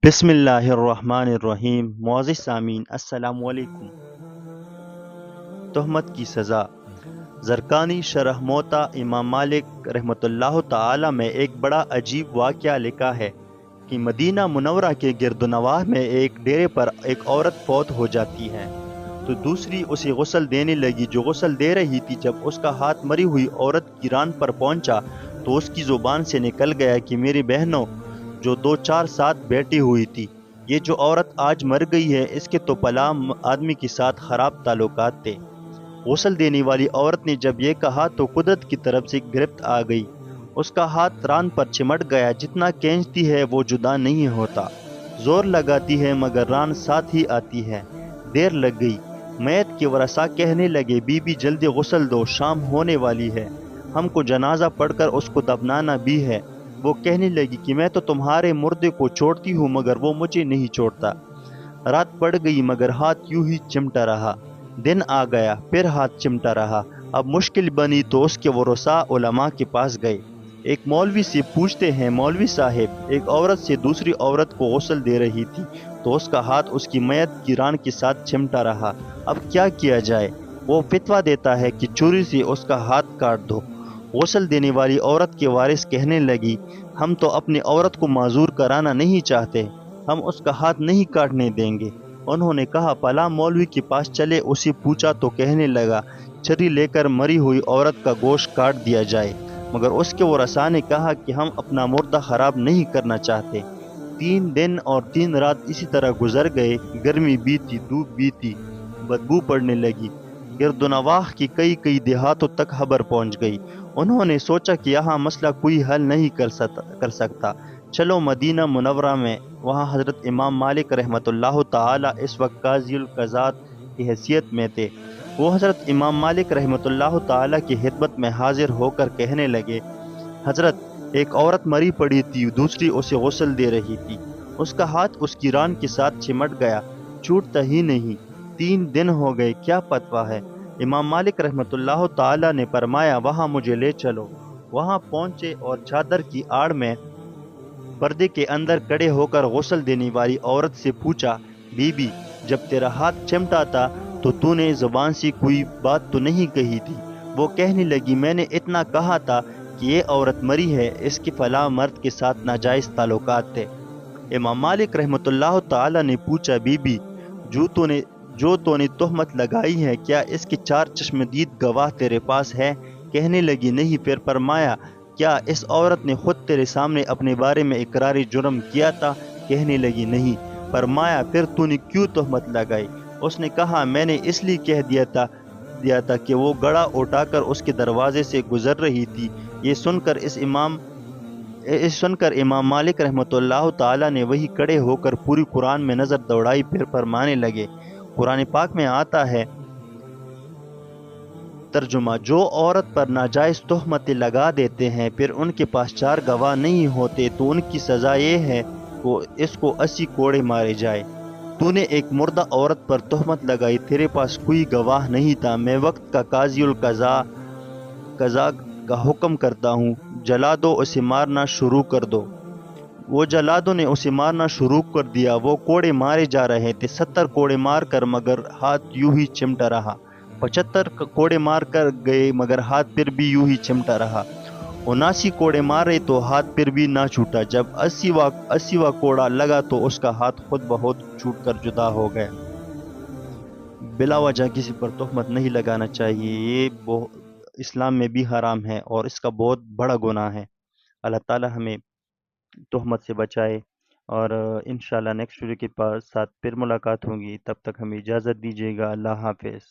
بسم اللہ الرحمن الرحیم۔ معزز سامعین السلام علیکم۔ تہمت کی سزا۔ زرقانی شرح موطا امام مالک رحمۃ اللہ تعالی میں ایک بڑا عجیب واقعہ لکھا ہے کہ مدینہ منورہ کے گرد و نواح میں ایک ڈیرے پر ایک عورت فوت ہو جاتی ہے تو دوسری اسے غسل دینے لگی جو غسل دے رہی تھی۔ جب اس کا ہاتھ مری ہوئی عورت کی ران پر پہنچا تو اس کی زبان سے نکل گیا کہ میری بہنوں جو دو چار ساتھ بیٹھی ہوئی تھی، یہ جو عورت آج مر گئی ہے اس کے تو فلاں آدمی کے ساتھ خراب تعلقات تھے۔ غسل دینے والی عورت نے جب یہ کہا تو قدرت کی طرف سے گرفت آ گئی، اس کا ہاتھ ران پر چمٹ گیا، جتنا کھینچتی ہے وہ جدا نہیں ہوتا، زور لگاتی ہے مگر ران ساتھ ہی آتی ہے۔ دیر لگ گئی، میت کے ورثاء کہنے لگے بی بی جلدی غسل دو، شام ہونے والی ہے، ہم کو جنازہ پڑھ کر اس کو دفنانا بھی ہے۔ وہ کہنے لگی کہ میں تو تمہارے مردے کو چھوڑتی ہوں مگر وہ مجھے نہیں چھوڑتا۔ رات پڑ گئی مگر ہاتھ یوں ہی چمٹا رہا، دن آ گیا پھر ہاتھ چمٹا رہا۔ اب مشکل بنی تو اس کے ورثاء علماء کے پاس گئے، ایک مولوی سے پوچھتے ہیں مولوی صاحب، ایک عورت سے دوسری عورت کو غسل دے رہی تھی تو اس کا ہاتھ اس کی میت کی ران کے ساتھ چمٹا رہا، اب کیا کیا جائے؟ وہ فتویٰ دیتا ہے کہ چھری سے اس کا ہاتھ کاٹ دو۔ غسل دینے والی عورت کے وارث کہنے لگی ہم تو اپنی عورت کو معذور کرانا نہیں چاہتے، ہم اس کا ہاتھ نہیں کاٹنے دیں گے۔ انہوں نے کہا فلاں مولوی کے پاس چلے، اسے پوچھا تو کہنے لگا چھری لے کر مری ہوئی عورت کا گوشت کاٹ دیا جائے، مگر اس کے ورثاء نے کہا کہ ہم اپنا مردہ خراب نہیں کرنا چاہتے۔ 3 دن اور 3 رات اسی طرح گزر گئے، گرمی بیتی دھوپ بیتی، بدبو پڑنے لگی، گرد و نواح کی کئی دیہاتوں تک خبر پہنچ گئی۔ انہوں نے سوچا کہ یہاں مسئلہ کوئی حل نہیں کر سکتا، چلو مدینہ منورہ میں، وہاں حضرت امام مالک رحمۃ اللہ تعالی اس وقت قاضی القضات کی حیثیت میں تھے۔ وہ حضرت امام مالک رحمۃ اللہ تعالی کی خدمت میں حاضر ہو کر کہنے لگے حضرت، ایک عورت مری پڑی تھی، دوسری اسے غسل دے رہی تھی، اس کا ہاتھ اس کی ران کے ساتھ چمٹ گیا، چھوٹتا ہی نہیں، 3 دن ہو گئے، کیا فتویٰ ہے؟ امام مالک رحمۃ اللہ تعالی نے فرمایا وہاں مجھے لے چلو۔ وہاں پہنچے اور چادر کی آڑ میں پردے کے اندر کھڑے ہو کر غسل دینے والی عورت سے پوچھا بی بی جب تیرا ہاتھ چمٹا تھا تو نے زبان سے کوئی بات تو نہیں کہی تھی؟ وہ کہنے لگی میں نے اتنا کہا تھا کہ یہ عورت مری ہے، اس کے فلاں مرد کے ساتھ ناجائز تعلقات تھے۔ امام مالک رحمۃ اللہ تعالی نے پوچھا بی بی جو تو نے تہمت لگائی ہے کیا اس کے 4 چشمدید گواہ تیرے پاس ہے؟ کہنے لگی نہیں۔ پھر فرمایا کیا اس عورت نے خود تیرے سامنے اپنے بارے میں اقرار جرم کیا تھا؟ کہنے لگی نہیں۔ فرمایا پھر تو نے کیوں تہمت لگائی؟ اس نے کہا میں نے اس لیے کہہ دیا تھا کہ وہ گڑا اٹھا کر اس کے دروازے سے گزر رہی تھی۔ یہ سن کر امام مالک رحمۃ اللہ تعالی نے وہی کھڑے ہو کر پوری قرآن میں نظر دوڑائی، پھر فرمانے لگے قرآن پاک میں آتا ہے ترجمہ، جو عورت پر ناجائز تہمتیں لگا دیتے ہیں پھر ان کے پاس 4 گواہ نہیں ہوتے تو ان کی سزا یہ ہے کہ اس کو 80 کوڑے مارے جائے۔ تو نے ایک مردہ عورت پر تہمت لگائی، تیرے پاس کوئی گواہ نہیں تھا، میں وقت کا قاضی قضا کا حکم کرتا ہوں، جلا دو، اسے مارنا شروع کر دو۔ وہ جلادوں نے اسے مارنا شروع کر دیا، وہ کوڑے مارے جا رہے تھے، 70 کوڑے مار کر مگر ہاتھ یوں ہی چمٹا رہا، 75 کوڑے مار کر گئے مگر ہاتھ پھر بھی یوں ہی چمٹا رہا، 79 کوڑے مارے تو ہاتھ پھر بھی نہ چھوٹا، جب 80واں کوڑا لگا تو اس کا ہاتھ خود بخود چھوٹ کر جدا ہو گیا۔ بلا وجہ کسی پر تہمت نہیں لگانا چاہیے، یہ اسلام میں بھی حرام ہے اور اس کا بہت بڑا گناہ ہے۔ اللہ تعالی ہمیں تہمت سے بچائے، اور انشاءاللہ نیکسٹ ویڈیو کے ساتھ پھر ملاقات ہوگی، تب تک ہمیں اجازت دیجیے گا، اللہ حافظ۔